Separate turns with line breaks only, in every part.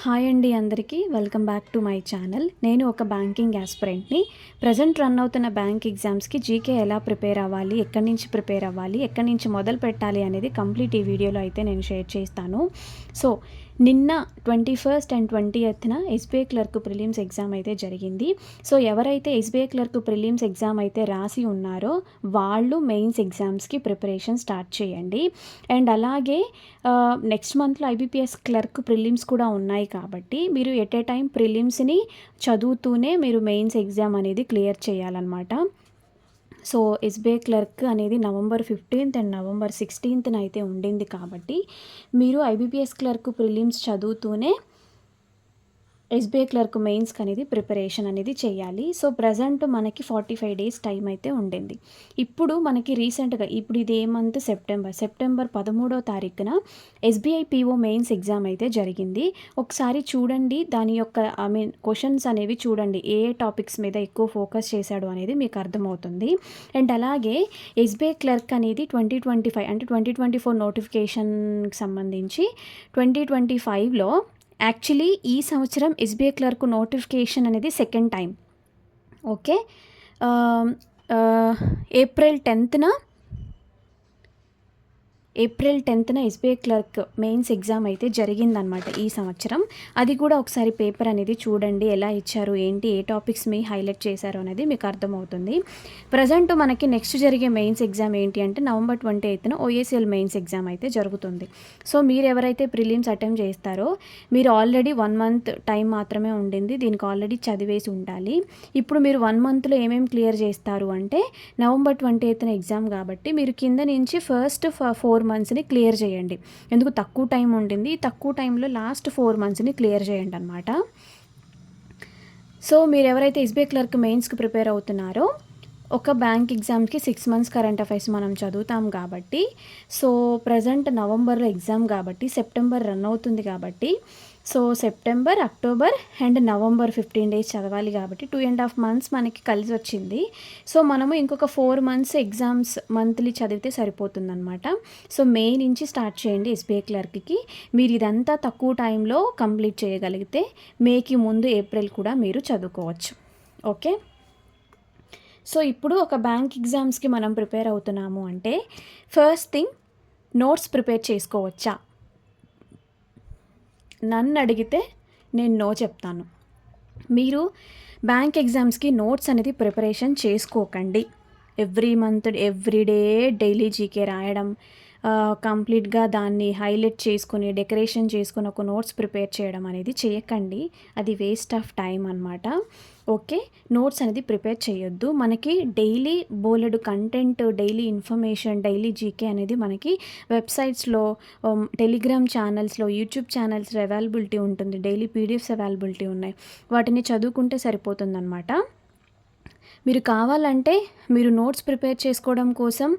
Hi అండి అందరికీ welcome back to my channel. నేను ఒక బ్యాంకింగ్ యాస్పిరెంట్ని. ప్రజెంట్ రన్ అవుతున్న బ్యాంక్ ఎగ్జామ్స్కి జీకే ఎలా ప్రిపేర్ అవ్వాలి, ఎక్కడి నుంచి ప్రిపేర్ అవ్వాలి, ఎక్కడి నుంచి మొదలు పెట్టాలి అనేది కంప్లీట్ ఈ వీడియోలో అయితే నేను షేర్ చేస్తాను. సో నిన్న 21st and 20th SBI clerk prelims exam అయితే జరిగింది. సో ఎవరైతే ఎస్బీఐ క్లర్క్ ప్రిలిమ్స్ ఎగ్జామ్ అయితే రాసి ఉన్నారో వాళ్ళు మెయిన్స్ ఎగ్జామ్స్కి ప్రిపరేషన్ స్టార్ట్ చేయండి. అండ్ అలాగే నెక్స్ట్ మంత్లో ఐబీపీఎస్ క్లర్క్ ప్రిలిమ్స్ కూడా ఉన్నాయి కాబట్టి మీరు ఎట్ ఏ టైం ప్రిలిమ్స్ని చదువుతూనే మీరు మెయిన్స్ ఎగ్జామ్ అనేది క్లియర్ చేయాలన్నమాట. సో ఎస్బీఐ క్లర్క్ అనేది November 15th and November 16th అయితే ఉండింది కాబట్టి మీరు ఐబీపీఎస్ క్లర్క్ ప్రిలిమ్స్ చదువుతూనే ఎస్బీఐ క్లర్క్ మెయిన్స్కి అనేది ప్రిపరేషన్ అనేది చేయాలి. సో ప్రజెంట్ మనకి 45 days టైం అయితే ఉండింది. ఇప్పుడు మనకి రీసెంట్గా ఇప్పుడు ఇది ఏ మంత్ సెప్టెంబర్ 13వ తారీఖున ఎస్బీఐ పీఓ మెయిన్స్ ఎగ్జామ్ అయితే జరిగింది. ఒకసారి చూడండి దాని యొక్క క్వశ్చన్స్ అనేవి చూడండి, ఏ టాపిక్స్ మీద ఎక్కువ ఫోకస్ చేశాడు అనేది మీకు అర్థమవుతుంది. అండ్ అలాగే ఎస్బీఐ క్లర్క్ అనేది 2025 అంటే 2024 నోటిఫికేషన్కి సంబంధించి 2025లో యాక్చువల్లీ ఈ సంవత్సరం ఎస్బీఐ క్లర్క్ నోటిఫికేషన్ అనేది second time. Okay, April 10th SBI clerk mains exam అయితే జరిగిందనమాట ఈ సంవత్సరం. అది కూడా ఒకసారి పేపర్ అనేది చూడండి, ఎలా ఇచ్చారు ఏంటి, ఏ టాపిక్స్ మీ హైలైట్ చేశారు అనేది మీకు అర్థమవుతుంది. ప్రజెంట్ మనకి నెక్స్ట్ జరిగే మెయిన్స్ ఎగ్జామ్ ఏంటి అంటే November 28th ఓఏసీఎల్ మెయిన్స్ ఎగ్జామ్ అయితే జరుగుతుంది. సో మీరు ఎవరైతే ప్రిలిమ్స్ అటెంప్ట్ చేస్తారో మీరు ఆల్రెడీ 1 month టైం మాత్రమే ఉండింది, దీనికి ఆల్రెడీ చదివేసి ఉండాలి. ఇప్పుడు మీరు 1 monthలో ఏమేమి క్లియర్ చేస్తారు అంటే November 28th ఎగ్జామ్ కాబట్టి మీరు కింద నుంచి ఫస్ట్ 4 monthsని క్లియర్ చేయండి. ఎందుకు తక్కువ టైం ఉండింది, తక్కువ టైంలో లాస్ట్ 4 monthsని క్లియర్ చేయండి అనమాట. సో మీరు ఎవరైతే ఎస్బీఐ క్లర్క్ మెయిన్స్కి ప్రిపేర్ అవుతున్నారో ఒక బ్యాంక్ ఎగ్జామ్కి 6 months కరెంట్ అఫైర్స్ మనం చదువుతాం కాబట్టి, సో ప్రజెంట్ నవంబర్లో ఎగ్జామ్ కాబట్టి సెప్టెంబర్ రన్ అవుతుంది కాబట్టి, so September, October and November 15 days చదవాలి కాబట్టి 2.5 months మనకి కలిసి వచ్చింది. సో మనము ఇంకొక 4 months ఎగ్జామ్స్ మంత్లీ చదివితే సరిపోతుందన్నమాట. సో మే నుంచి స్టార్ట్ చేయండి ఎస్బీఐ క్లర్క్కి. మీరు ఇదంతా తక్కువ టైంలో కంప్లీట్ చేయగలిగితే మేకి ముందు ఏప్రిల్ కూడా మీరు చదువుకోవచ్చు. ఓకే, సో ఇప్పుడు ఒక బ్యాంక్ ఎగ్జామ్స్కి మనం ప్రిపేర్ అవుతున్నాము అంటే ఫస్ట్ థింగ్ నోట్స్ ప్రిపేర్ చేసుకోవచ్చా? నన్ను అడిగితే నేను నో చెప్తాను. మీరు బ్యాంక్ ఎగ్జామ్స్కి నోట్స్ అనేది ప్రిపరేషన్ చేసుకోకండి. Every month every day daily GK రాయడం, కంప్లీట్గా దాన్ని హైలైట్ చేసుకుని డెకరేషన్ చేసుకుని ఒక నోట్స్ ప్రిపేర్ చేయడం అనేది చేయకండి. అది వేస్ట్ ఆఫ్ టైం అనమాట. ఓకే, నోట్స్ అనేది ప్రిపేర్ చేయొద్దు. మనకి డైలీ బోలెడు content, daily information, daily GK అనేది మనకి వెబ్సైట్స్లో, టెలిగ్రామ్ ఛానల్స్లో, యూట్యూబ్ ఛానల్స్లో అవైలబిలిటీ ఉంటుంది. డైలీ పీడిఎఫ్స్ అవైలబిలిటీ ఉన్నాయి, వాటిని చదువుకుంటే సరిపోతుందన్నమాట. మీరు కావాలంటే మీరు నోట్స్ ప్రిపేర్ చేసుకోవడం కోసం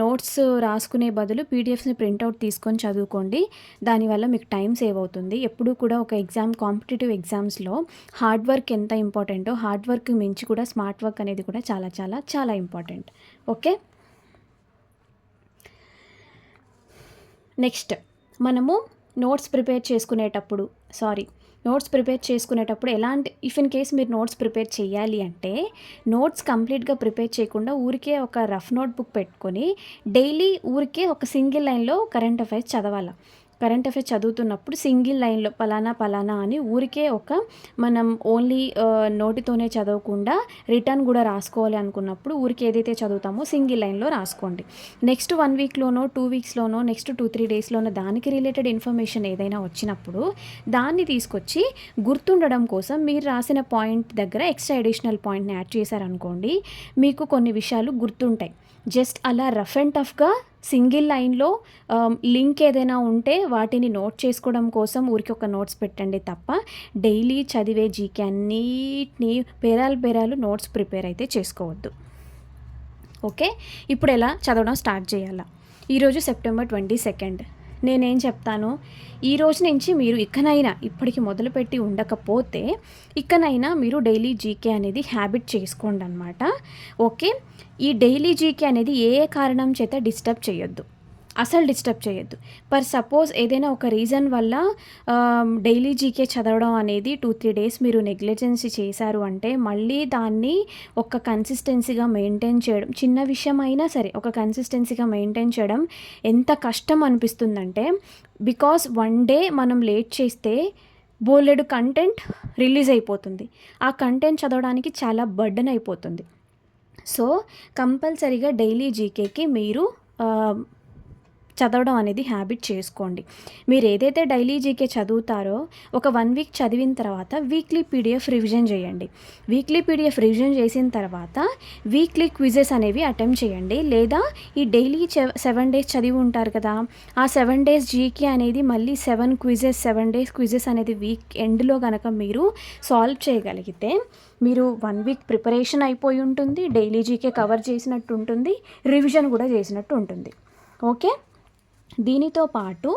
నోట్స్ రాసుకునే బదులు పీడిఎఫ్స్ని ప్రింట్అవుట్ తీసుకొని చదువుకోండి. దానివల్ల మీకు టైం సేవ్ అవుతుంది. ఎప్పుడూ కూడా ఒక ఎగ్జామ్, కాంపిటేటివ్ ఎగ్జామ్స్లో హార్డ్ వర్క్ ఎంత ఇంపార్టెంటో హార్డ్ వర్క్ మించి కూడా స్మార్ట్ వర్క్ అనేది కూడా చాలా చాలా చాలా ఇంపార్టెంట్. ఓకే, నెక్స్ట్ మనము నోట్స్ ప్రిపేర్ చేసుకునేటప్పుడు ఎలాంటి, ఇఫ్ ఇన్ కేస్ మీరు నోట్స్ ప్రిపేర్ చేయాలి అంటే నోట్స్ కంప్లీట్గా ప్రిపేర్ చేయకుండా ఊరికే ఒక రఫ్ నోట్బుక్ పెట్టుకొని డైలీ ఊరికే ఒక సింగిల్ లైన్లో కరెంట్ అఫైర్స్ చదవాలి. కరెంట్ అఫైర్స్ చదువుతున్నప్పుడు సింగిల్ లైన్లో పలానా అని ఊరికే ఒక మనం ఓన్లీ నోటితోనే చదవకుండా రిటర్న్ కూడా రాసుకోవాలి అనుకున్నప్పుడు ఊరికే ఏదైతే చదువుతామో సింగిల్ లైన్లో రాసుకోండి. నెక్స్ట్ 1 weekలోనో 2 weeksలోనో నెక్స్ట్ 2-3 daysలోనో దానికి రిలేటెడ్ ఇన్ఫర్మేషన్ ఏదైనా వచ్చినప్పుడు దాన్ని తీసుకొచ్చి గుర్తుండడం కోసం మీరు రాసిన పాయింట్ దగ్గర ఎక్స్ట్రా అడిషనల్ పాయింట్ని యాడ్ చేశారనుకోండి, మీకు కొన్ని విషయాలు గుర్తుంటాయి. జస్ట్ అలా రఫ్ అండ్ టఫ్గా సింగిల్ లైన్లో లింక్ ఏదైనా ఉంటే వాటిని నోట్ చేసుకోవడం కోసం ఊరికి ఒక నోట్స్ పెట్టండి తప్ప డైలీ చదివే జీకే అన్నిటినీ పేరాలు నోట్స్ ప్రిపేర్ అయితే చేసుకోవద్దు. ఓకే, ఇప్పుడు ఎలా చదవడం స్టార్ట్ చేయాలా? ఈరోజు September 22. నేనేం చెప్తాను, ఈ రోజు నుంచి మీరు ఇప్పటికి మొదలుపెట్టి ఉండకపోతే ఇకనైనా మీరు డైలీ జీకే అనేది హ్యాబిట్ చేసుకోండి అనమాట. ఓకే, ఈ డైలీ జీకే అనేది ఏ కారణం చేత డిస్టర్బ్ చేయొద్దు. అసలు డిస్టర్బ్ చేయొద్దు. సపోజ్ ఏదైనా ఒక రీజన్ వల్ల డైలీ జీకే చదవడం అనేది 2-3 డేస్ మీరు నెగ్లిజెన్సీ చేశారు అంటే మళ్ళీ దాన్ని ఒక కన్సిస్టెన్సీగా మెయింటైన్ చేయడం, చిన్న విషయం అయినా సరే ఒక కన్సిస్టెన్సీగా మెయింటైన్ చేయడం ఎంత కష్టం అనిపిస్తుందంటే, బికాస్ వన్ డే మనం లేట్ చేస్తే బోలెడు కంటెంట్ రిలీజ్ అయిపోతుంది. ఆ కంటెంట్ చదవడానికి చాలా బర్డెన్ అయిపోతుంది. సో కంపల్సరీగా డైలీ జీకేకి మీరు చదవడం అనేది హ్యాబిట్ చేసుకోండి. మీరు ఏదైతే డైలీ జీకే చదువుతారో ఒక 1 వీక్ చదివిన తర్వాత వీక్లీ పీడిఎఫ్ రివిజన్ చేయండి. వీక్లీ పీడిఎఫ్ రివిజన్ చేసిన తర్వాత వీక్లీ క్విజెస్ అనేవి అటెంప్ట్ చేయండి. లేదా ఈ డైలీ 7 డేస్ చదివి ఉంటారు కదా, ఆ 7 డేస్ జీకే అనేది మళ్ళీ 7 డేస్ క్విజెస్ అనేది వీక్ ఎండ్లో కనుక మీరు సాల్వ్ చేయగలిగితే మీరు 1 వీక్ ప్రిపరేషన్ అయిపోయి ఉంటుంది, డైలీ జీకే కవర్ చేసినట్టు ఉంటుంది, రివిజన్ కూడా చేసినట్టు ఉంటుంది. ఓకే, దీనితో పాటు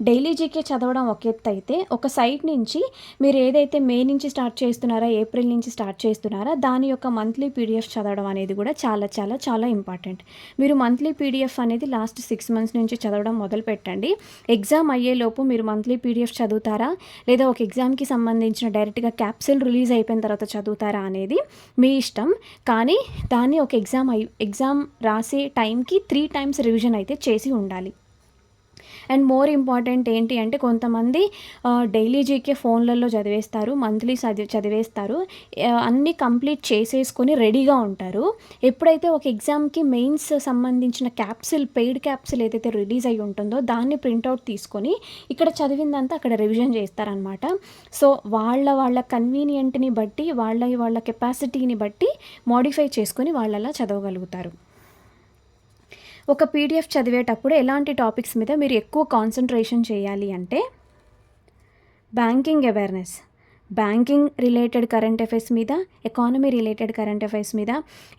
డైలీ జీకే చదవడం ఒక ఎత్తు అయితే, ఒక సైట్ నుంచి మీరు ఏదైతే మే నుంచి స్టార్ట్ చేస్తున్నారా, ఏప్రిల్ నుంచి స్టార్ట్ చేస్తున్నారా, దాని యొక్క మంత్లీ పీడిఎఫ్ చదవడం అనేది కూడా చాలా చాలా చాలా ఇంపార్టెంట్. మీరు మంత్లీ పీడిఎఫ్ అనేది లాస్ట్ 6 months నుంచి చదవడం మొదలు పెట్టండి. ఎగ్జామ్ అయ్యేలోపు మీరు మంత్లీ పీడిఎఫ్ చదువుతారా, లేదా ఒక ఎగ్జామ్కి సంబంధించిన డైరెక్ట్గా క్యాప్సిల్ రిలీజ్ అయిపోయిన తర్వాత చదువుతారా అనేది మీ ఇష్టం. కానీ దాన్ని ఒక ఎగ్జామ్ రాసే టైంకి 3 times రివిజన్ అయితే చేసి ఉండాలి. అండ్ మోర్ ఇంపార్టెంట్ ఏంటి అంటే, కొంతమంది డైలీ జీకే ఫోన్లలో చదివేస్తారు, మంత్లీ చదివేస్తారు, అన్నీ కంప్లీట్ చేసేసుకొని రెడీగా ఉంటారు. ఎప్పుడైతే ఒక ఎగ్జామ్కి మెయిన్స్ సంబంధించిన పెయిడ్ క్యాప్సిల్ ఏదైతే రిలీజ్ అయ్యి ఉంటుందో దాన్ని ప్రింట్అవుట్ తీసుకొని ఇక్కడ చదివిందంతా అక్కడ రివిజన్ చేస్తారనమాట. సో వాళ్ళ కన్వీనియంట్ని బట్టి, వాళ్ళ కెపాసిటీని బట్టి మోడిఫై చేసుకొని వాళ్ళలా చదవగలుగుతారు. ఒక పీడిఎఫ్ చదివేటప్పుడు ఎలాంటి టాపిక్స్ మీద మీరు ఎక్కువ కాన్సన్ట్రేషన్ చేయాలి అంటే, banking awareness, banking related current affairs మీద, ఎకానమీ రిలేటెడ్ కరెంట్ అఫైర్స్ మీద,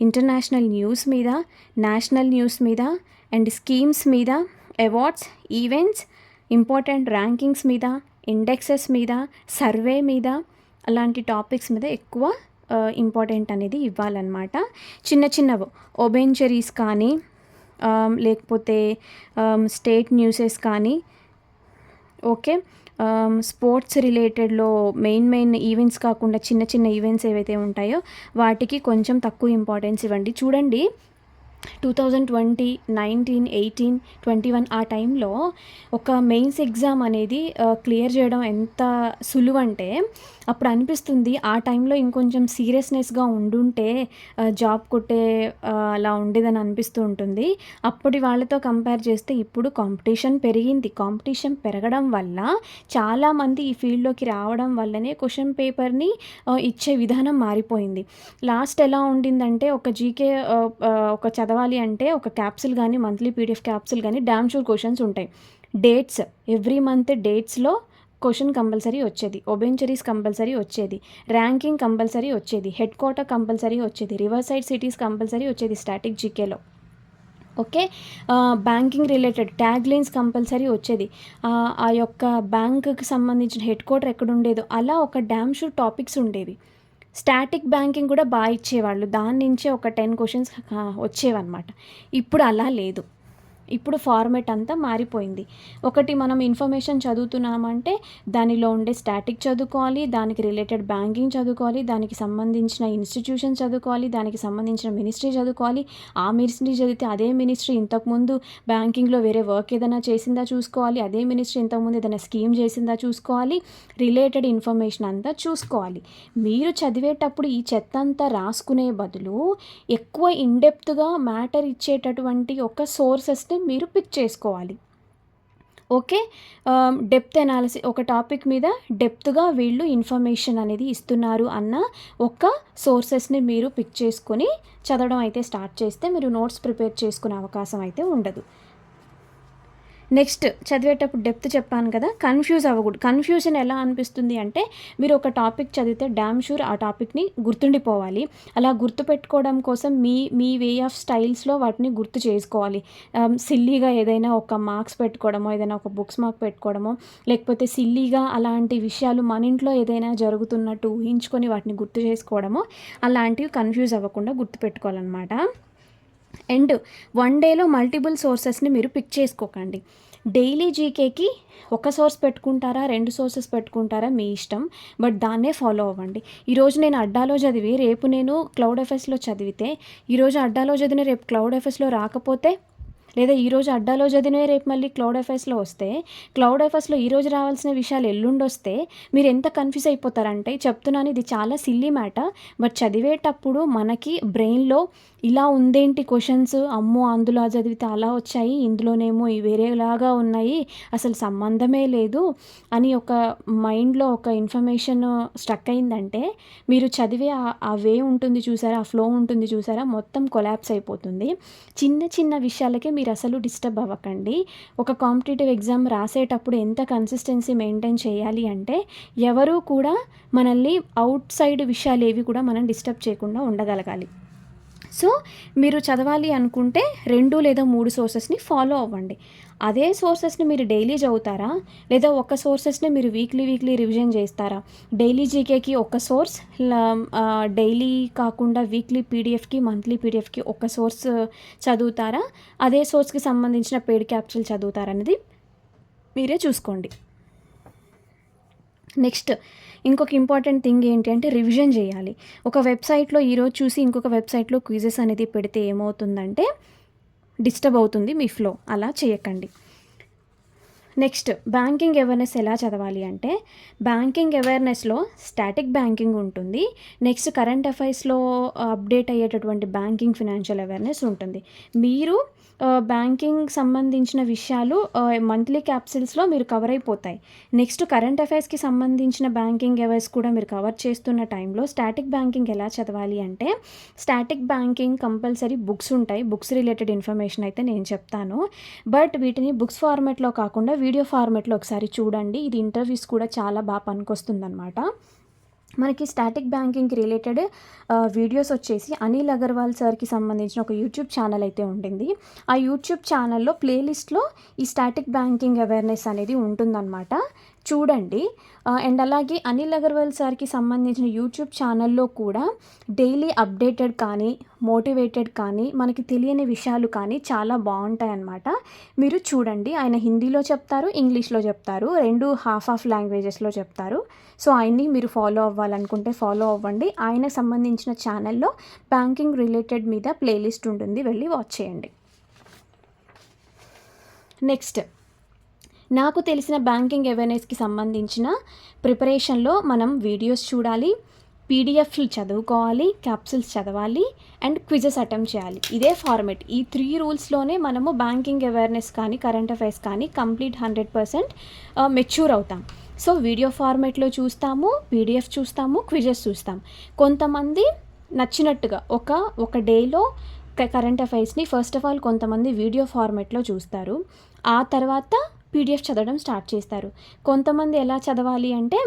ఇంటర్నేషనల్ న్యూస్ మీద, నేషనల్ న్యూస్ మీద, అండ్ స్కీమ్స్ మీద, అవార్డ్స్, ఈవెంట్స్, ఇంపార్టెంట్ ర్యాంకింగ్స్ మీద, ఇండెక్సెస్ మీద, సర్వే మీద, అలాంటి టాపిక్స్ మీద ఎక్కువ ఇంపార్టెంట్ అనేది ఇవ్వాలన్నమాట. చిన్నవి ఒబెంచరీస్ కానీ, లేకపోతే స్టేట్ న్యూసెస్ కానీ, ఓకే, స్పోర్ట్స్ రిలేటెడ్లో మెయిన్ ఈవెంట్స్ కాకుండా చిన్న ఈవెంట్స్ ఏవైతే ఉంటాయో వాటికి కొంచెం తక్కువ ఇంపార్టెన్స్ ఇవ్వండి. చూడండి, 2020, 19, 18, 21 ఆ టైంలో ఒక మెయిన్స్ ఎగ్జామ్ అనేది క్లియర్ చేయడం ఎంత సులువు అంటే, అప్పుడు అనిపిస్తుంది ఆ టైంలో ఇంకొంచెం సీరియస్నెస్గా ఉండుంటే జాబ్ కొట్టే అలా ఉండేదని అనిపిస్తూ ఉంటుంది. అప్పటి వాళ్ళతో కంపేర్ చేస్తే ఇప్పుడు కాంపిటీషన్ పెరిగింది. కాంపిటీషన్ పెరగడం వల్ల చాలామంది ఈ ఫీల్డ్లోకి రావడం వల్లనే క్వశ్చన్ పేపర్ని ఇచ్చే విధానం మారిపోయింది. లాస్ట్ ఎలా ఉండిందంటే, ఒక జీకే ఒక చదవాలి అంటే ఒక క్యాప్సిల్ కానీ, మంత్లీ పీడిఎఫ్ క్యాప్సిల్ కానీ డామ్ షూర్ క్వశ్చన్స్ ఉంటాయి. డేట్స్, ఎవ్రీ మంత్ డేట్స్లో క్వశ్చన్ కంపల్సరీ వచ్చేది, ఒబెంచరీస్ కంపల్సరీ వచ్చేది, ర్యాంకింగ్ కంపల్సరీ వచ్చేది, హెడ్ క్వార్టర్ కంపల్సరీ వచ్చేది, రివర్ సైడ్ సిటీస్ కంపల్సరీ వచ్చేది స్టాటిక్ జీకేలో. Okay, banking related tagline compulsory వచ్చేది, ఆ యొక్క బ్యాంకుకి సంబంధించిన హెడ్ క్వార్టర్ ఎక్కడ ఉండేదో అలా ఒక డామ్ షూర్ టాపిక్స్ ఉండేవి. స్టాటిక్ బ్యాంకింగ్ కూడా బాగా ఇచ్చేవాళ్ళు, దాని నుంచే ఒక 10 questions వచ్చేవన్నమాట. ఇప్పుడు అలా లేదు. ఇప్పుడు ఫార్మేట్ అంతా మారిపోయింది. ఒకటి మనం ఇన్ఫర్మేషన్ చదువుతున్నామంటే దానిలో ఉండే స్టాటిక్ చదువుకోవాలి, దానికి రిలేటెడ్ బ్యాంకింగ్ చదువుకోవాలి, దానికి సంబంధించిన ఇన్స్టిట్యూషన్ చదువుకోవాలి, దానికి సంబంధించిన మినిస్ట్రీ చదువుకోవాలి. ఆ మినిస్ట్రీ చదివితే అదే మినిస్ట్రీ ఇంతకుముందు బ్యాంకింగ్లో వేరే వర్క్ ఏదైనా చేసిందా చూసుకోవాలి, అదే మినిస్ట్రీ ఇంతకుముందు ఏదైనా స్కీమ్ చేసిందా చూసుకోవాలి, రిలేటెడ్ ఇన్ఫర్మేషన్ అంతా చూసుకోవాలి. మీరు చదివేటప్పుడు ఈ చెత్త అంతా రాసుకునే బదులు ఎక్కువ ఇన్డెప్త్గా మ్యాటర్ ఇచ్చేటటువంటి ఒక సోర్సెస్ని మీరు పిక్ చేసుకోవాలి. ఓకే, డెప్త్ అనాలిసిస్, ఒక టాపిక్ మీద డెప్త్గా వీళ్ళు ఇన్ఫర్మేషన్ అనేది ఇస్తున్నారు అన్న ఒక సోర్సెస్ని మీరు పిక్ చేసుకొని చదవడం అయితే స్టార్ట్ చేస్తే మీరు నోట్స్ ప్రిపేర్ చేసుకునే అవకాశం అయితే ఉండదు. నెక్స్ట్, చదివేటప్పుడు డెప్త్ చెప్పాను కదా, కన్ఫ్యూజ్ అవ్వకూడదు. కన్ఫ్యూజన్ ఎలా అనిపిస్తుంది అంటే, మీరు ఒక టాపిక్ చదివితే డామ్ షూర్ ఆ టాపిక్ని గుర్తుండిపోవాలి. అలా గుర్తుపెట్టుకోవడం కోసం మీ వే ఆఫ్ స్టైల్స్లో వాటిని గుర్తు చేసుకోవాలి. సిల్లీగా ఏదైనా ఒక మార్క్స్ పెట్టుకోవడమో, ఏదైనా ఒక బుక్స్ మార్క్ పెట్టుకోవడమో, లేకపోతే సిల్లీగా అలాంటి విషయాలు మన ఇంట్లో ఏదైనా జరుగుతున్నట్టు ఊహించుకొని వాటిని గుర్తు చేసుకోవడమో, అలాంటివి కన్ఫ్యూజ్ అవ్వకుండా గుర్తుపెట్టుకోవాలన్నమాట. అండ్ వన్ డేలో మల్టిపుల్ సోర్సెస్ని మీరు పిక్ చేసుకోకండి. డైలీ జీకేకి ఒక సోర్స్ పెట్టుకుంటారా, 2 సోర్సెస్ పెట్టుకుంటారా మీ ఇష్టం. బట్ దాన్నే ఫాలో అవ్వండి. ఈరోజు నేను అడ్డాలో చదివి రేపు నేను క్లౌడ్ ఎఫ్ఎస్లో చదివితే, ఈరోజు అడ్డాలో చదివిన రేపు క్లౌడ్ ఎఫ్ఎస్లో రాకపోతే, లేదా ఈరోజు అడ్డాలో చదివినవి రేపు మళ్ళీ క్లౌడ్ ఎఫ్ఎస్లో వస్తే, క్లౌడ్ ఎఫ్ఎస్లో ఈరోజు రావాల్సిన విషయాలు ఎల్లుండి వస్తే మీరు ఎంత కన్ఫ్యూజ్ అయిపోతారంటే, చెప్తున్నాను ఇది చాలా సిల్లీ మ్యాటర్. బట్ చదివేటప్పుడు మనకి బ్రెయిన్లో ఇలా ఉందేంటి క్వశ్చన్స్, అమ్మో అందులో చదివితే అలా వచ్చాయి, ఇందులోనేమో వేరేలాగా ఉన్నాయి, అసలు సంబంధమే లేదు అని ఒక మైండ్లో ఒక ఇన్ఫర్మేషన్ స్ట్రక్ అయిందంటే, మీరు చదివే ఆ వే ఉంటుంది చూసారా, ఆ ఫ్లో ఉంటుంది చూసారా, మొత్తం కొలాప్స్ అయిపోతుంది. చిన్న చిన్న విషయాలకే మీరు అసలు డిస్టర్బ్ అవ్వకండి. ఒక కాంపిటేటివ్ ఎగ్జామ్ రాసేటప్పుడు ఎంత కన్సిస్టెన్సీ మెయింటైన్ చేయాలి అంటే, ఎవరు కూడా మనల్ని అవుట్ సైడ్ విషయాలు ఏవి కూడా మనం డిస్టర్బ్ చేయకుండా ఉండగలగాలి. సో మీరు చదవాలి అనుకుంటే 2 లేదా 3 సోర్సెస్ని ఫాలో అవ్వండి. అదే సోర్సెస్ని మీరు డైలీ చదువుతారా, లేదా ఒక సోర్సెస్ని మీరు వీక్లీ రివిజన్ చేస్తారా? డైలీ జీకేకి ఒక సోర్స్, డైలీ కాకుండా వీక్లీ పీడిఎఫ్కి, మంత్లీ పీడిఎఫ్కి ఒక సోర్స్ చదువుతారా? అదే సోర్స్కి సంబంధించిన పెయిడ్ క్యాప్సూల్ చదువుతారా అనేది మీరే చూసుకోండి. నెక్స్ట్ ఇంకొక ఇంపార్టెంట్ థింగ్ ఏంటి అంటే, రివిజన్ చేయాలి. ఒక వెబ్సైట్లో ఈరోజు చూసి ఇంకొక వెబ్సైట్లో క్విజెస్ అనేది పెడితే ఏమవుతుందంటే డిస్టర్బ్ అవుతుంది మీ ఫ్లో. అలా చేయకండి. నెక్స్ట్ బ్యాంకింగ్ అవేర్నెస్ ఎలా చదవాలి అంటే, బ్యాంకింగ్ అవేర్నెస్లో స్టాటిక్ బ్యాంకింగ్ ఉంటుంది. నెక్స్ట్ కరెంట్ అఫైర్స్లో అప్డేట్ అయ్యేటటువంటి బ్యాంకింగ్ ఫినాన్షియల్ అవేర్నెస్ ఉంటుంది. మీరు బ్యాంకింగ్ సంబంధించిన విషయాలు మంత్లీ క్యాప్సిల్స్లో మీరు కవర్ అయిపోతాయి. నెక్స్ట్ కరెంట్ అఫైర్స్కి సంబంధించిన బ్యాంకింగ్ అవేర్స్ కూడా మీరు కవర్ చేస్తున్న టైంలో స్టాటిక్ బ్యాంకింగ్ ఎలా చదవాలి అంటే, స్టాటిక్ బ్యాంకింగ్ కంపల్సరీ బుక్స్ ఉంటాయి. బుక్స్ రిలేటెడ్ ఇన్ఫర్మేషన్ అయితే నేను చెప్తాను. బట్ వీటిని బుక్స్ ఫార్మాట్లో కాకుండా వీడియో ఫార్మాట్లో ఒకసారి చూడండి. ఇది ఇంటర్వ్యూస్ కూడా చాలా బాగా పనికొస్తుందన్నమాట. మనకి స్టాటిక్ బ్యాంకింగ్కి రిలేటెడ్ వీడియోస్ వచ్చేసి అనిల్ అగర్వాల్ సార్కి సంబంధించిన ఒక యూట్యూబ్ ఛానల్ అయితే ఉంటుంది. ఆ యూట్యూబ్ ఛానల్లో ప్లేలిస్ట్లో ఈ స్టాటిక్ బ్యాంకింగ్ అవేర్నెస్ అనేది ఉంటుందన్నమాట, చూడండి. అండ్ అలాగే అనిల్ అగర్వాల్ సార్కి సంబంధించిన యూట్యూబ్ ఛానల్లో కూడా డైలీ అప్డేటెడ్ కానీ, మోటివేటెడ్ కానీ, మనకి తెలియని విషయాలు కానీ చాలా బాగుంటాయి అన్నమాట. మీరు చూడండి. ఆయన హిందీలో చెప్తారు, ఇంగ్లీష్లో చెప్తారు, 2 హాఫ్ లాంగ్వేజెస్లో చెప్తారు. సో ఆయన్ని మీరు ఫాలో అవ్వాలనుకుంటే ఫాలో అవ్వండి. ఆయనకు సంబంధించిన ఛానల్లో బ్యాంకింగ్ రిలేటెడ్ మీద ప్లేలిస్ట్ ఉంటుంది, వెళ్ళి వాచ్ చేయండి. నెక్స్ట్ నాకు తెలిసిన బ్యాంకింగ్ అవేర్నెస్కి సంబంధించిన ప్రిపరేషన్లో మనం వీడియోస్ చూడాలి, పీడిఎఫ్లు చదువుకోవాలి, క్యాప్సూల్స్ చదవాలి, అండ్ క్విజెస్ అటెంప్ట్ చేయాలి. ఇదే ఫార్మెట్. ఈ 3 రూల్స్లోనే మనము బ్యాంకింగ్ అవేర్నెస్ కానీ, కరెంట్ అఫైర్స్ కానీ కంప్లీట్ 100% మెచ్యూర్ అవుతాం. సో వీడియో ఫార్మెట్లో చూస్తాము, పీడిఎఫ్ చూస్తాము, క్విజెస్ చూస్తాం. కొంతమంది నచ్చినట్టుగా ఒక డేలో కరెంట్ అఫైర్స్ని ఫస్ట్ ఆఫ్ ఆల్ కొంతమంది వీడియో ఫార్మెట్లో చూస్తారు, ఆ తర్వాత పీడిఎఫ్ చదవడం స్టార్ట్ చేస్తారు. కొంతమంది ఎలా చదవాలి అంటే,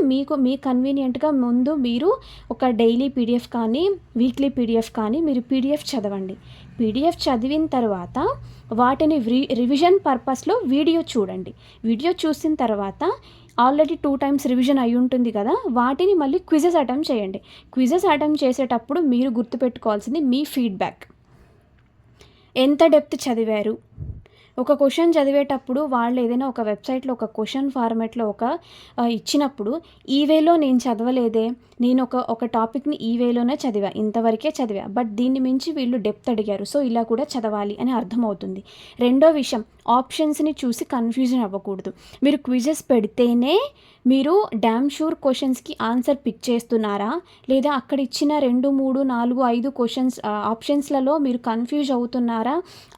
మీ కన్వీనియంట్గా ముందు మీరు ఒక డైలీ పీడిఎఫ్ కానీ, వీక్లీ పీడిఎఫ్ కానీ మీరు పీడిఎఫ్ చదవండి. పీడిఎఫ్ చదివిన తర్వాత వాటిని రివిజన్ పర్పస్లో వీడియో చూడండి. వీడియో చూసిన తర్వాత ఆల్రెడీ 2 times రివిజన్ అయి ఉంటుంది కదా, వాటిని మళ్ళీ క్విజెస్ అటెంప్ట్ చేయండి. క్విజెస్ అటెంప్ట్ చేసేటప్పుడు మీరు గుర్తుపెట్టుకోవాల్సింది మీ ఫీడ్బ్యాక్. ఎంత డెప్త్ చదివారు? ఒక క్వశ్చన్ చదివేటప్పుడు వాళ్ళు ఏదైనా ఒక వెబ్సైట్లో ఒక క్వశ్చన్ ఫార్మాట్లో ఇచ్చినప్పుడు, ఈ వేలో నేను చదవలేదే, నేను ఒక టాపిక్ని ఈ వేలోనే చదివా, ఇంతవరకే చదివా, బట్ దీన్ని మించి వీళ్ళు డెప్త్ అడిగారు, సో ఇలా కూడా చదవాలి అని అర్థమవుతుంది. రెండో విషయం, ఆప్షన్స్ని చూసి కన్ఫ్యూజన్ అవ్వకూడదు. మీరు క్విజెస్ పెడితేనే మీరు డ్యామ్ షూర్ క్వశ్చన్స్కి ఆన్సర్ పిక్ చేస్తున్నారా, లేదా అక్కడ ఇచ్చిన 2, 3, 4, 5 క్వశ్చన్స్ ఆప్షన్స్లలో మీరు కన్ఫ్యూజ్ అవుతున్నారా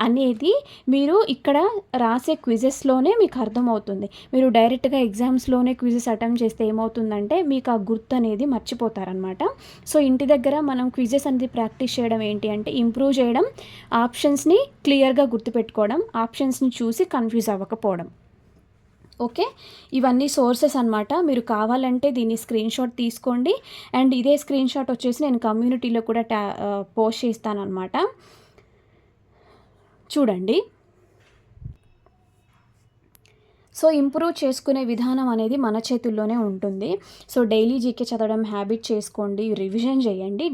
అనేది మీరు ఇక్కడ రాసే క్విజెస్లోనే మీకు అర్థమవుతుంది. మీరు డైరెక్ట్గా ఎగ్జామ్స్లోనే క్విజెస్ అటెంప్ట్ చేస్తే ఏమవుతుందంటే మీకు ఆ గుర్తు అనేది మర్చిపోతారనమాట. సో ఇంటి దగ్గర మనం క్విజెస్ అనేది ప్రాక్టీస్ చేయడం ఏంటి అంటే, ఇంప్రూవ్ చేయడం, ఆప్షన్స్ని క్లియర్గా గుర్తుపెట్టుకోవడం, ఆప్షన్స్ని చూసి కన్ఫ్యూజ్ అవ్వకపోవడం. ఓకే, ఇవన్నీ సోర్సెస్ అనమాట. మీరు కావాలంటే దీన్ని స్క్రీన్ షాట్ తీసుకోండి. అండ్ ఇదే స్క్రీన్ షాట్ వచ్చేసి నేను కమ్యూనిటీలో కూడా పోస్ట్ చేస్తాను అనమాట, చూడండి. సో ఇంప్రూవ్ చేసుకునే విధానం అనేది మన చేతుల్లోనే ఉంటుంది. సో డైలీ జీకే చదవడం హ్యాబిట్ చేసుకోండి, రివిజన్ చేయండి,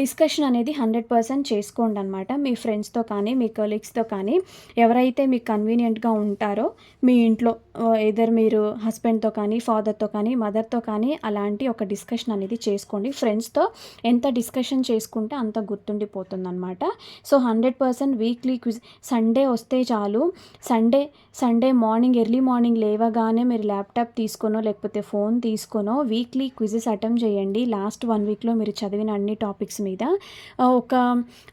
డిస్కషన్ అనేది 100% చేసుకోండి అనమాట. మీ ఫ్రెండ్స్తో కానీ మీ కొలీగ్స్తో కానీ ఎవరైతే మీకు కన్వీనియంట్గా ఉంటారో మీ ఇంట్లో ఎదర్ మీరు హస్బెండ్తో కానీ ఫాదర్తో కానీ మదర్తో కానీ అలాంటి ఒక డిస్కషన్ అనేది చేసుకోండి. ఫ్రెండ్స్తో ఎంత డిస్కషన్ చేసుకుంటే అంత గుర్తుండిపోతుంది అనమాట. సో 100% వీక్లీ క్విజ్ సండే వస్తే చాలు. సండే మార్నింగ్ ఎర్లీ మార్నింగ్ లేవగానే మీరు ల్యాప్టాప్ తీసుకొనో లేకపోతే ఫోన్ తీసుకొనో వీక్లీ క్విజెస్ అటెంప్ట్ చేయండి. లాస్ట్ 1 వీక్లో మీరు చదివిన అన్ని టాపిక్స్ మీద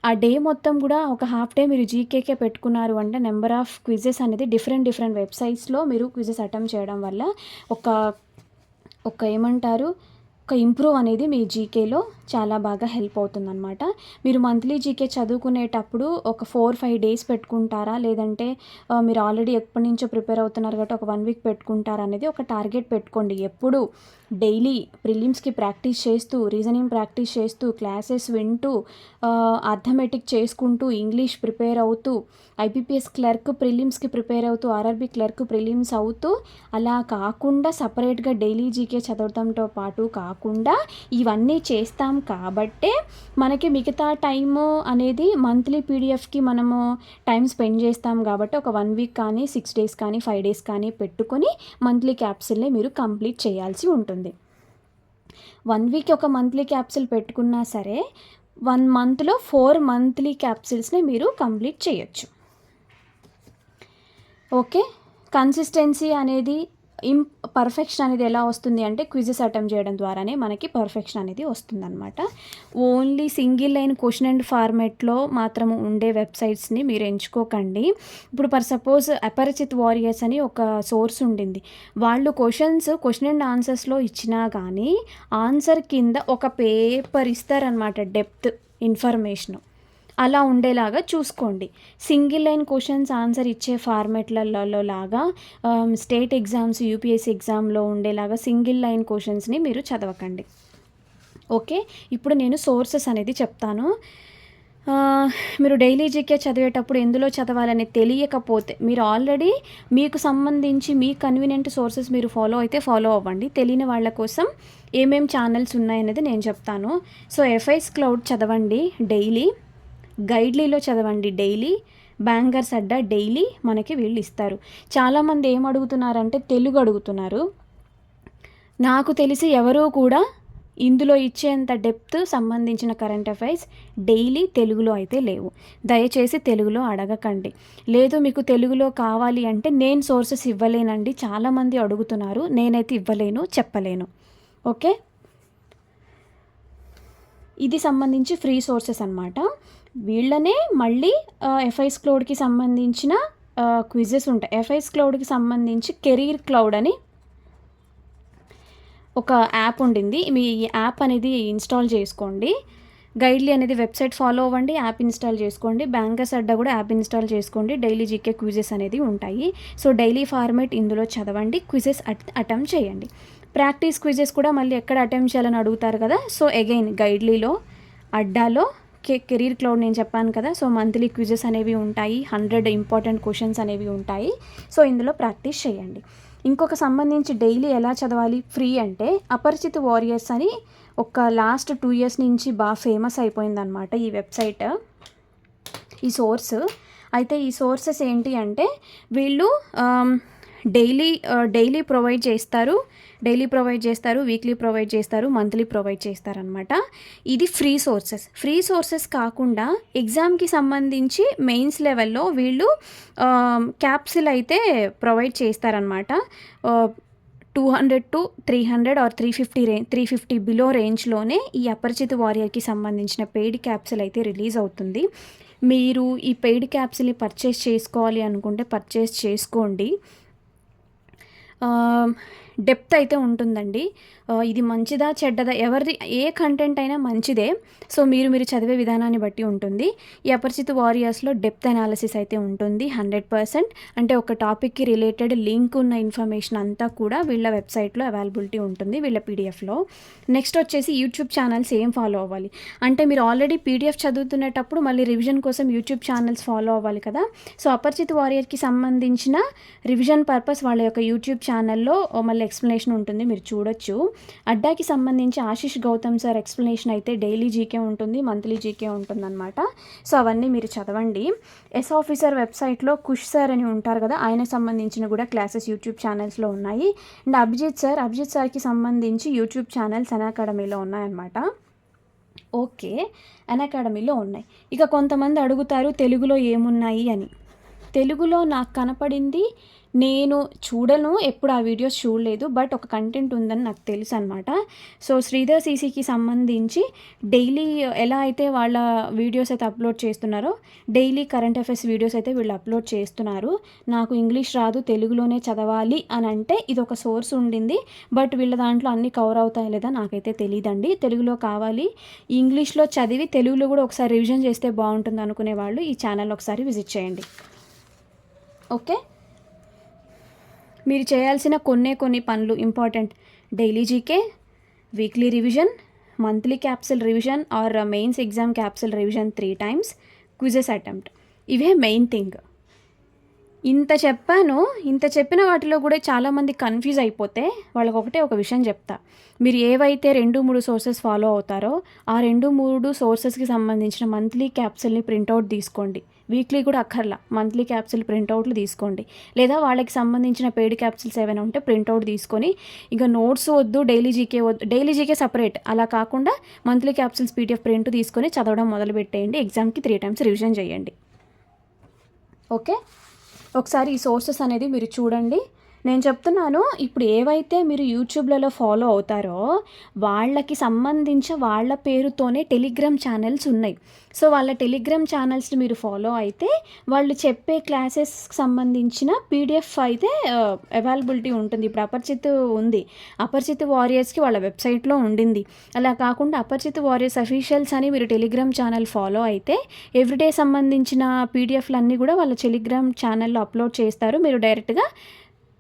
ఆ డే మొత్తం కూడా ఒక హాఫ్ డే మీరు జీకేకే పెట్టుకున్నారు అంటే నెంబర్ ఆఫ్ క్విజెస్ అనేది డిఫరెంట్ వెబ్సైట్స్లో మీరు క్విజెస్ అటెంప్ట్ చేయడం వల్ల ఒక ఏమంటారు ఒక ఇంప్రూవ్ అనేది మీ జీకేలో చాలా బాగా హెల్ప్ అవుతుందన్నమాట. మీరు మంత్లీ జీకే చదువుకునేటప్పుడు ఒక 4-5 డేస్ పెట్టుకుంటారా, లేదంటే మీరు ఆల్రెడీ ఎప్పటి నుంచో ప్రిపేర్ అవుతున్నారు కాబట్టి ఒక 1 వీక్ పెట్టుకుంటారా అనేది ఒక టార్గెట్ పెట్టుకోండి. ఎప్పుడు డైలీ ప్రిలిమ్స్కి ప్రాక్టీస్ చేస్తూ, రీజనింగ్ ప్రాక్టీస్ చేస్తూ, క్లాసెస్ వింటూ, అర్థమెటిక్ చేసుకుంటూ, ఇంగ్లీష్ ప్రిపేర్ అవుతూ, ఐపీపీఎస్ క్లర్క్ ప్రిలిమ్స్కి ప్రిపేర్ అవుతూ, ఆర్ఆర్బీ క్లర్క్ ప్రిలిమ్స్ అవుతూ, అలా కాకుండా సపరేట్గా డైలీ జీకే చదవడంతో పాటు కాకుండా ఇవన్నీ చేస్తాం కాబట్టే మనకి మిగతా టైము అనేది మంత్లీ పీడిఎఫ్కి మనము టైం స్పెండ్ చేస్తాం కాబట్టి ఒక 1 వీక్ కానీ 6 డేస్ కానీ 5 డేస్ కానీ పెట్టుకొని మంత్లీ క్యాప్సిల్ని మీరు కంప్లీట్ చేయాల్సి ఉంటుంది. 1 వీక్ ఒక మంత్లీ క్యాప్సిల్ పెట్టుకున్నా సరే 1 మంత్లో 4 మంత్లీ క్యాప్సిల్స్ని మీరు కంప్లీట్ చేయొచ్చు. ఓకే, కన్సిస్టెన్సీ అనేది పర్ఫెక్షన్ అనేది ఎలా వస్తుంది అంటే క్విజెస్ అటెంప్ట్ చేయడం ద్వారానే మనకి పర్ఫెక్షన్ అనేది వస్తుందన్నమాట. Only single line question and ఫార్మేట్లో మాత్రం ఉండే వెబ్సైట్స్ని మీరు ఎంచుకోకండి. ఇప్పుడు ఫర్ సపోజ్ అపరిచిత్ వారియర్స్ అని ఒక సోర్స్ ఉండింది. వాళ్ళు క్వశ్చన్ అండ్ ఆన్సర్స్లో ఇచ్చినా కానీ ఆన్సర్ కింద ఒక పేపర్ ఇస్తారనమాట, డెప్త్ ఇన్ఫర్మేషను అలా ఉండేలాగా చూసుకోండి. సింగిల్ లైన్ క్వశ్చన్స్ ఆన్సర్ ఇచ్చే ఫార్మేట్లలో లాగా స్టేట్ ఎగ్జామ్స్ యూపీఎస్సీ ఎగ్జామ్లో ఉండేలాగా సింగిల్ లైన్ క్వశ్చన్స్ని మీరు చదవకండి. ఓకే, ఇప్పుడు నేను సోర్సెస్ అనేది చెప్తాను. మీరు డైలీ జీకే చదివేటప్పుడు ఎందులో చదవాలని తెలియకపోతే మీరు ఆల్రెడీ మీకు సంబంధించి మీ కన్వీనియంట్ సోర్సెస్ మీరు ఫాలో అవ్వండి. తెలియని వాళ్ళ కోసం ఏమేం ఛానల్స్ ఉన్నాయనేది నేను చెప్తాను. సో ఎఫ్ఐస్ క్లౌడ్ చదవండి డైలీ, గైడ్లీలో చదవండి డైలీ, బ్యాంగర్స్ అడ్డా డైలీ మనకి వీళ్ళు ఇస్తారు. చాలామంది ఏం అడుగుతున్నారంటే తెలుగు అడుగుతున్నారు. నాకు తెలిసి ఎవరూ కూడా ఇందులో ఇచ్చేంత డెప్త్ సంబంధించిన కరెంట్ అఫైర్స్ డైలీ తెలుగులో అయితే లేవు. దయచేసి తెలుగులో అడగకండి. లేదు మీకు తెలుగులో కావాలి అంటే నేను సోర్సెస్ ఇవ్వలేనండి, చాలామంది అడుగుతున్నారు, నేనైతే ఇవ్వలేను, చెప్పలేను. ఓకే, ఇది సంబంధించి ఫ్రీ సోర్సెస్ అన్నమాట. వీళ్ళనే మళ్ళీ ఎఫ్ఐస్ క్లౌడ్కి సంబంధించిన క్విజెస్ ఉంటాయి. ఎఫ్ఐస్ క్లౌడ్కి సంబంధించి కెరీర్ క్లౌడ్ అని ఒక యాప్ ఉండింది. మీ యాప్ అనేది ఇన్స్టాల్ చేసుకోండి. గైడ్లీ అనేది వెబ్సైట్ ఫాలో అవ్వండి, యాప్ ఇన్స్టాల్ చేసుకోండి. బ్యాంకర్స్ అడ్డా కూడా యాప్ ఇన్స్టాల్ చేసుకోండి. డైలీ జీకే క్విజెస్ అనేది ఉంటాయి. సో డైలీ ఫార్మేట్ ఇందులో చదవండి, క్విజెస్ అటెంప్ట్ చేయండి. ప్రాక్టీస్ క్విజెస్ కూడా మళ్ళీ ఎక్కడ అటెంప్ట్ చేయాలని అడుగుతారు కదా. సో అగైన్ గైడ్లీలో అడ్డాలో కెరీర్ క్లౌడ్ నేను చెప్పాను కదా. సో మంత్లీ క్విజెస్ అనేవి ఉంటాయి, 100 ఇంపార్టెంట్ క్వశ్చన్స్ అనేవి ఉంటాయి. సో ఇందులో ప్రాక్టీస్ చేయండి. ఇంకొక సంబంధించి డైలీ ఎలా చదవాలి ఫ్రీ అంటే అపరిచిత వారియర్స్ అని ఒక లాస్ట్ 2 ఇయర్స్ నుంచి బాగా ఫేమస్ అయిపోయిందనమాట ఈ వెబ్సైట్, ఈ సోర్స్. అయితే ఈ సోర్సెస్ ఏంటి అంటే వీళ్ళు డైలీ ప్రొవైడ్ చేస్తారు, వీక్లీ ప్రొవైడ్ చేస్తారు, మంత్లీ ప్రొవైడ్ చేస్తారనమాట. ఇది ఫ్రీ సోర్సెస్ కాకుండా ఎగ్జామ్కి సంబంధించి మెయిన్స్ లెవెల్లో వీళ్ళు క్యాప్సిల్ అయితే ప్రొవైడ్ చేస్తారనమాట. 200 to 300 or 350 బిలో రేంజ్లోనే ఈ అపరిచిత వారియర్కి సంబంధించిన పెయిడ్ క్యాప్సిల్ అయితే రిలీజ్ అవుతుంది. మీరు ఈ పెయిడ్ క్యాప్సిల్ని పర్చేస్ చేసుకోవాలి అనుకుంటే పర్చేస్ చేసుకోండి. డెప్త్ అయితే ఉంటుందండి. ఇది మంచిదా చెడ్డదా ఎవరిది ఏ కంటెంట్ అయినా మంచిదే. సో మీరు చదివే విధానాన్ని బట్టి ఉంటుంది. ఈ అపరిచిత వారియర్స్‌లో డెప్త్ అనాలిసిస్ అయితే ఉంటుంది 100%. అంటే ఒక టాపిక్‌కి రిలేటెడ్ లింక్ ఉన్న ఇన్ఫర్మేషన్ అంతా కూడా వీళ్ళ వెబ్‌సైట్‌లో అవైలబిలిటీ ఉంటుంది వీళ్ళ పీడిఎఫ్‌లో. నెక్స్ట్ వచ్చేసి యూట్యూబ్ ఛానల్స్ ఏం ఫాలో అవ్వాలి అంటే మీరు ఆల్రెడీ పీడిఎఫ్ చదువుతునేటప్పుడు మళ్ళీ రివిజన్ కోసం యూట్యూబ్ ఛానల్స్ ఫాలో అవ్వాలి కదా. సో అపరిచిత వారియర్‌కి సంబంధించిన రివిజన్ పర్పస్ వాళ్ళ యొక్క యూట్యూబ్ ఛానల్‌లో మళ్ళీ ఎక్స్ప్లెనేషన్ ఉంటుంది, మీరు చూడొచ్చు. అడ్డాకి సంబంధించి ఆశీష్ గౌతమ్ సార్ ఎక్స్ప్లెనేషన్ అయితే డైలీ జీకే ఉంటుంది, మంత్లీ జీకే ఉంటుందన్నమాట. సో అవన్నీ మీరు చదవండి. ఎస్ ఆఫీసర్ వెబ్సైట్లో కుష్ సార్ అని ఉంటారు కదా, ఆయనకు సంబంధించిన కూడా క్లాసెస్ యూట్యూబ్ ఛానల్స్లో ఉన్నాయి. అండ్ అభిజిత్ సార్కి సంబంధించి యూట్యూబ్ ఛానల్స్ అకాడమీలో ఉన్నాయన్నమాట. ఓకే, అకాడమీలో ఉన్నాయి. ఇక కొంతమంది అడుగుతారు తెలుగులో ఏమున్నాయి అని. తెలుగులో నాకు కనపడింది, నేను చూడను, ఎప్పుడు ఆ వీడియోస్ చూడలేదు, బట్ ఒక కంటెంట్ ఉందని నాకు తెలుసు అనమాట. సో శ్రీధర్ సీసీకి సంబంధించి డైలీ ఎలా అయితే వాళ్ళ వీడియోస్ అయితే అప్లోడ్ చేస్తున్నారో డైలీ కరెంట్ అఫైర్స్ వీడియోస్ అయితే వీళ్ళు అప్లోడ్ చేస్తున్నారు. నాకు ఇంగ్లీష్ రాదు, తెలుగులోనే చదవాలి అని అంటే ఇది ఒక సోర్స్ ఉండింది. బట్ వీళ్ళ దాంట్లో అన్నీ కవర్ అవుతాయి లేదా నాకైతే తెలియదండి. తెలుగులో కావాలి, ఇంగ్లీష్లో చదివి తెలుగులో కూడా ఒకసారి రివిజన్ చేస్తే బాగుంటుంది అనుకునే వాళ్ళు ఈ ఛానల్ ఒకసారి విజిట్ చేయండి. ఓకే, మీరు చేయాల్సిన కొన్ని పనులు important: daily GK, weekly revision, monthly capsule revision or mains exam capsule revision 3 times, quizzes attempt. ఇవే మెయిన్ థింగ్. ఇంత చెప్పిన వాటిలో కూడా చాలామంది కన్ఫ్యూజ్ అయిపోతే వాళ్ళకి ఒక విషయం చెప్తా. మీరు ఏవైతే 2-3 సోర్సెస్ ఫాలో అవుతారో ఆ 2-3 సోర్సెస్కి సంబంధించిన మంత్లీ క్యాప్సిల్ని ప్రింట్అవుట్ తీసుకోండి. వీక్లీ కూడా అక్కర్లా, మంత్లీ క్యాప్సిల్ ప్రింట్అవుట్లు తీసుకోండి. లేదా వాళ్ళకి సంబంధించిన పెయిడ్ క్యాప్సిల్స్ ఏమైనా ఉంటే ప్రింట్అవుట్ తీసుకొని, ఇంకా నోట్స్ వద్దు, డైలీ జీకే సపరేట్, అలా కాకుండా మంత్లీ క్యాప్సిల్స్ పీడిఎఫ్ ప్రింట్ తీసుకొని చదవడం మొదలుపెట్టేయండి. ఎగ్జామ్కి 3 times రివిజన్ చేయండి. ఓకే, ఒకసారి ఈ సోర్సెస్ అనేది మీరు చూడండి. నేను చెప్తున్నాను, ఇప్పుడు ఏవైతే మీరు యూట్యూబ్లలో ఫాలో అవుతారో వాళ్ళకి సంబంధించి వాళ్ళ పేరుతోనే టెలిగ్రామ్ ఛానల్స్ ఉన్నాయి. సో వాళ్ళ టెలిగ్రామ్ ఛానల్స్ని మీరు ఫాలో అయితే వాళ్ళు చెప్పే క్లాసెస్కి సంబంధించిన పీడిఎఫ్ అయితే అవైలబిలిటీ ఉంటుంది. ఇప్పుడు అపరిచిత్ ఉంది, అపరిచిత్ వారియర్స్కి వాళ్ళ వెబ్సైట్లో ఉండింది. అలా కాకుండా అపరిచిత్ వారియర్స్ అఫీషియల్స్ అని మీరు టెలిగ్రామ్ ఛానల్ ఫాలో అయితే ఎవ్రీడే సంబంధించిన పీడిఎఫ్లు అన్నీ కూడా వాళ్ళ టెలిగ్రామ్ ఛానల్లో అప్లోడ్ చేస్తారు, మీరు డైరెక్ట్గా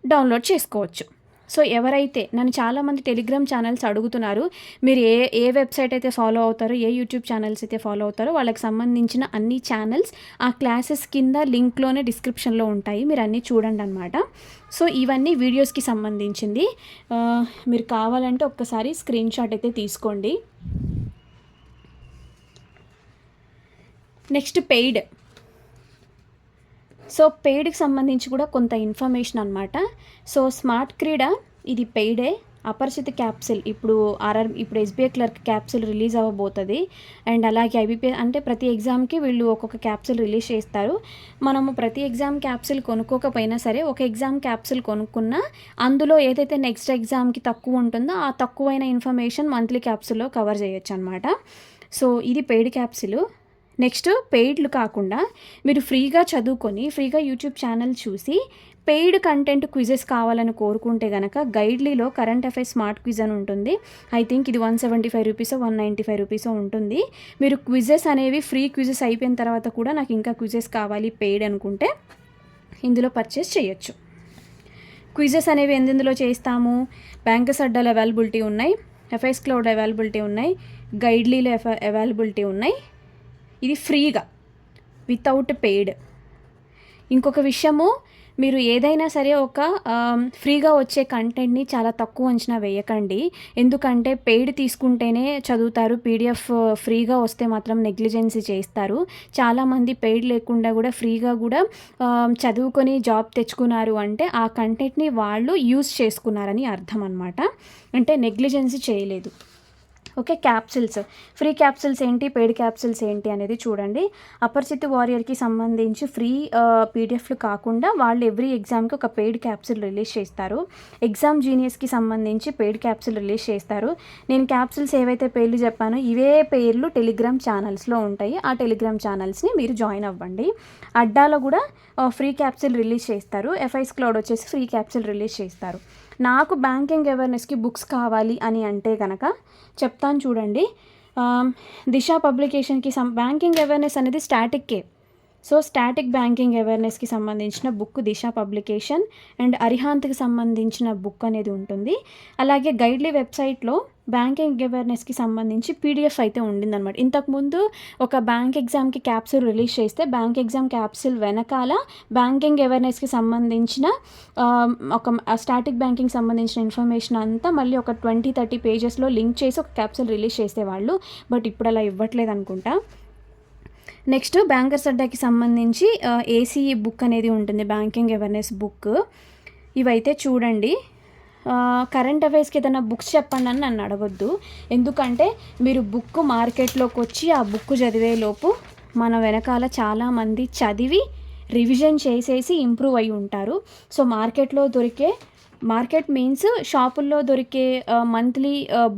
డౌన్లోడ్ చేసుకోవచ్చు. సో ఎవరైతే నన్ను చాలామంది టెలిగ్రామ్ ఛానల్స్ అడుగుతున్నారు, మీరు ఏ వెబ్సైట్ అయితే ఫాలో అవుతారో, ఏ యూట్యూబ్ ఛానల్స్ అయితే ఫాలో అవుతారో వాళ్ళకి సంబంధించిన అన్ని ఛానల్స్ ఆ క్లాసెస్ కింద లింక్లోనే డిస్క్రిప్షన్లో ఉంటాయి, మీరు అన్నీ చూడండి అనమాట. సో ఇవన్నీ వీడియోస్కి సంబంధించింది. మీరు కావాలంటే ఒక్కసారి స్క్రీన్ షాట్ అయితే తీసుకోండి. Next paid. సో పెయిడ్కి సంబంధించి కూడా కొంత ఇన్ఫర్మేషన్ అనమాట. సో స్మార్ట్ క్రీడా ఇది పెయిడే. అపరిచిత క్యాప్సిల్ ఇప్పుడు ఎస్బీఐ క్లర్క్ క్యాప్సిల్ రిలీజ్ అవ్వబోతుంది. అండ్ అలాగే ఐబీపీఎస్ అంటే ప్రతి ఎగ్జామ్కి వీళ్ళు ఒక్కొక్క క్యాప్సిల్ రిలీజ్ చేస్తారు. మనము ప్రతి ఎగ్జామ్ క్యాప్సిల్ కొనుక్కోకపోయినా సరే ఒక ఎగ్జామ్ క్యాప్సిల్ కొనుక్కున్నా అందులో ఏదైతే నెక్స్ట్ ఎగ్జామ్కి తక్కువ ఉంటుందో ఆ తక్కువైన ఇన్ఫర్మేషన్ మంత్లీ క్యాప్సిల్లో కవర్ చేయొచ్చు అనమాట. సో ఇది పెయిడ్ క్యాప్సిల్. నెక్స్ట్ పెయిడ్లు కాకుండా మీరు ఫ్రీగా చదువుకొని ఫ్రీగా యూట్యూబ్ ఛానల్ చూసి పెయిడ్ కంటెంట్ క్విజెస్ కావాలని కోరుకుంటే కనుక గైడ్లీలో కరెంట్ అఫైర్స్ స్మార్ట్ క్విజ్ అని ఉంటుంది. ఐ థింక్ ఇది 175 రూపీసో 195 రూపీసో ఉంటుంది. మీరు క్విజెస్ అనేవి ఫ్రీ క్విజెస్ అయిపోయిన తర్వాత కూడా నాకు ఇంకా క్విజెస్ కావాలి పెయిడ్ అనుకుంటే ఇందులో పర్చేస్ చేయొచ్చు. క్విజెస్ అనేవి ఎందులో చేస్తాము, బ్యాంకర్స్ అడ్డాలు అవైలబిలిటీ ఉన్నాయి, ఎఫ్ఐఎస్ క్లౌడ్ అవైలబిలిటీ ఉన్నాయి, గైడ్లీలో అవైలబిలిటీ ఉన్నాయి. ఇది ఫ్రీగా వితౌట్ పెయిడ్. ఇంకొక విషయము, మీరు ఏదైనా సరే ఒక ఫ్రీగా వచ్చే కంటెంట్ని చాలా తక్కువ అంచనా వేయకండి. ఎందుకంటే పెయిడ్ తీసుకుంటేనే చదువుతారు, పీడిఎఫ్ ఫ్రీగా వస్తే మాత్రం నెగ్లిజెన్సీ చేస్తారు. చాలామంది పెయిడ్ లేకుండా కూడా ఫ్రీగా కూడా చదువుకొని జాబ్ తెచ్చుకున్నారు అంటే ఆ కంటెంట్ని వాళ్ళు యూజ్ చేసుకున్నారని అర్థం అన్నమాట. అంటే నెగ్లిజెన్సీ చేయలేదు. ఓకే, క్యాప్సిల్స్, ఫ్రీ క్యాప్సిల్స్ ఏంటి, పెయిడ్ క్యాప్సిల్స్ ఏంటి అనేది చూడండి. అపరిచిత వారియర్కి సంబంధించి ఫ్రీ పీడిఎఫ్లు కాకుండా వాళ్ళు ఎవ్రీ ఎగ్జామ్కి ఒక పెయిడ్ క్యాప్సిల్ రిలీజ్ చేస్తారు. ఎగ్జామ్ జీనియస్కి సంబంధించి పెయిడ్ క్యాప్సిల్ రిలీజ్ చేస్తారు. నేను క్యాప్సిల్స్ ఏవైతే పేర్లు చెప్పానో ఇవే పేర్లు టెలిగ్రామ్ ఛానల్స్లో ఉంటాయి. ఆ టెలిగ్రామ్ ఛానల్స్ని మీరు జాయిన్ అవ్వండి. అడ్డాలో కూడా ఫ్రీ క్యాప్సిల్ రిలీజ్ చేస్తారు. ఎఫ్ఐఎస్ క్లౌడ్ వచ్చేసి ఫ్రీ క్యాప్సిల్ రిలీజ్ చేస్తారు. నాకు బ్యాంకింగ్ అవేర్నెస్కి బుక్స్ కావాలి అని అంటే కనుక చెప్తాను చూడండి. దిశ పబ్లికేషన్కి బ్యాంకింగ్ అవేర్నెస్ అనేది స్టాటిక్కే. సో స్టాటిక్ బ్యాంకింగ్ అవేర్నెస్కి సంబంధించిన బుక్ దిశ పబ్లికేషన్ అండ్ అరిహాంత్కి సంబంధించిన బుక్ అనేది ఉంటుంది. అలాగే గైడ్లీ వెబ్సైట్లో బ్యాంకింగ్ అవేర్నెస్కి సంబంధించి పీడిఎఫ్ అయితే ఉండిందనమాట. ఇంతకుముందు ఒక బ్యాంక్ ఎగ్జామ్కి క్యాప్సూల్ రిలీజ్ చేస్తే బ్యాంక్ ఎగ్జామ్ క్యాప్సూల్ వెనకాల బ్యాంకింగ్ అవేర్నెస్కి సంబంధించిన ఒక స్టాటిక్ బ్యాంకింగ్ సంబంధించిన ఇన్ఫర్మేషన్ అంతా మళ్ళీ ఒక 20-30 పేజెస్లో లింక్ చేసి ఒక క్యాప్సూల్ రిలీజ్ చేసేవాళ్ళు. బట్ ఇప్పుడు అలా ఇవ్వట్లేదు అనుకుంటా. నెక్స్ట్ బ్యాంకర్స్ అడ్డాకి సంబంధించి ఏసీఈ బుక్ అనేది ఉంటుంది, బ్యాంకింగ్ అవేర్నెస్ బుక్. ఇవైతే చూడండి. కరెంట్ అఫైర్స్కి ఏదైనా బుక్స్ చెప్పండి అని నన్ను అడగొద్దు. ఎందుకంటే మీరు బుక్ మార్కెట్లోకి వచ్చి ఆ బుక్ చదివేలోపు మన వెనకాల చాలామంది చదివి రివిజన్ చేసేసి ఇంప్రూవ్ అయి ఉంటారు. సో మార్కెట్ మీన్స్ షాపుల్లో దొరికే మంత్లీ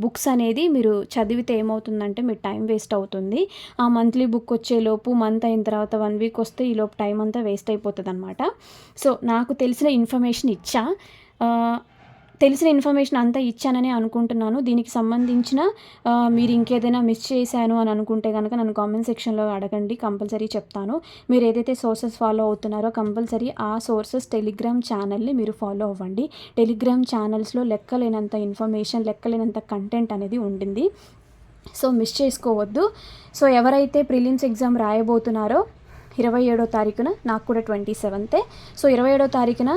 బుక్స్ అనేది మీరు చదివితే ఏమవుతుందంటే మీరు టైం వేస్ట్ అవుతుంది. ఆ మంత్లీ బుక్ వచ్చేలోపు మంత్ అయిన తర్వాత 1 వీక్ వస్తే ఈలోపు టైం అంతా వేస్ట్ అయిపోతుంది అనమాట. సో నాకు తెలిసిన ఇన్ఫర్మేషన్ అంతా ఇచ్చానని అనుకుంటున్నాను. దీనికి సంబంధించిన మీరు ఇంకేదైనా మిస్ చేశాను అని అనుకుంటే కనుక నన్ను కామెంట్ సెక్షన్లో అడగండి, కంపల్సరీ చెప్తాను. మీరు ఏదైతే సోర్సెస్ ఫాలో అవుతున్నారో కంపల్సరీ ఆ సోర్సెస్ టెలిగ్రామ్ ఛానల్ని మీరు ఫాలో అవ్వండి. టెలిగ్రామ్ ఛానల్స్లో లెక్కలేనంత ఇన్ఫర్మేషన్, లెక్కలేనంత కంటెంట్ అనేది ఉండింది. సో మిస్ చేసుకోవద్దు. సో ఎవరైతే ప్రిలిమ్స్ ఎగ్జామ్ రాయబోతున్నారో 27వ తారీఖున, నాకు కూడా 27th. సో 27వ తారీఖున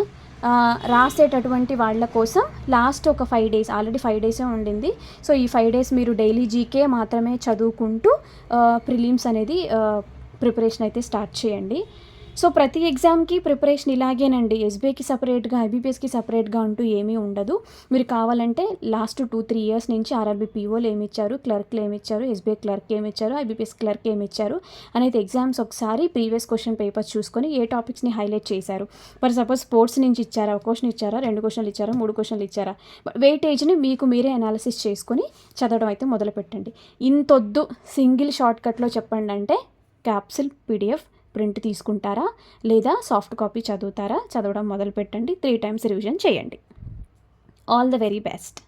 రాసేటటువంటి వాళ్ళ కోసం లాస్ట్ ఒక 5 days, ఆల్రెడీ 5 days ఉండింది. సో ఈ 5 days మీరు డైలీ జీకే మాత్రమే చదువుకుంటూ ప్రిలిమ్స్ అనేది ప్రిపరేషన్ అయితే స్టార్ట్ చేయండి. సో ప్రతి ఎగ్జామ్కి ప్రిపరేషన్ ఇలాగేనండి. ఎస్బీఐకి సపరేట్గా, ఐబీపీఎస్కి సపరేట్గా అంటూ ఏమీ ఉండదు. మీరు కావాలంటే లాస్ట్ 2-3 years నుంచి ఆర్ఆర్బీ పీఓలు ఏమిచ్చారు, క్లర్క్లు ఏమిచ్చారు, ఎస్బీఐ క్లర్క్ ఏమిచ్చారు, ఐబీపీఎస్ క్లర్క్ ఏమిచ్చారు అనేది ఎగ్జామ్స్ ఒకసారి ప్రీవియస్ క్వశ్చన్ పేపర్స్ చూసుకొని ఏ టాపిక్స్ని హైలైట్ చేశారు. ఫర్ సపోజ్ స్పోర్ట్స్ నుంచి ఇచ్చారా, 1 క్వశ్చన్ ఇచ్చారా, 2 క్వశ్చన్లు ఇచ్చారా, 3 క్వశ్చన్లు ఇచ్చారా, వెయిటేజ్ని మీకు మీరే అనాలిసిస్ చేసుకొని చదవడం అయితే మొదలుపెట్టండి. ఇంతొద్దు సింగిల్ షార్ట్ కట్లో చెప్పండి అంటే క్యాప్సూల్ పీడిఎఫ్ ప్రింట్ తీసుకుంటారా లేదా సాఫ్ట్ కాపీ చదవడం మొదలు పెట్టండి. 3 times రివిజన్ చేయండి. All the very best.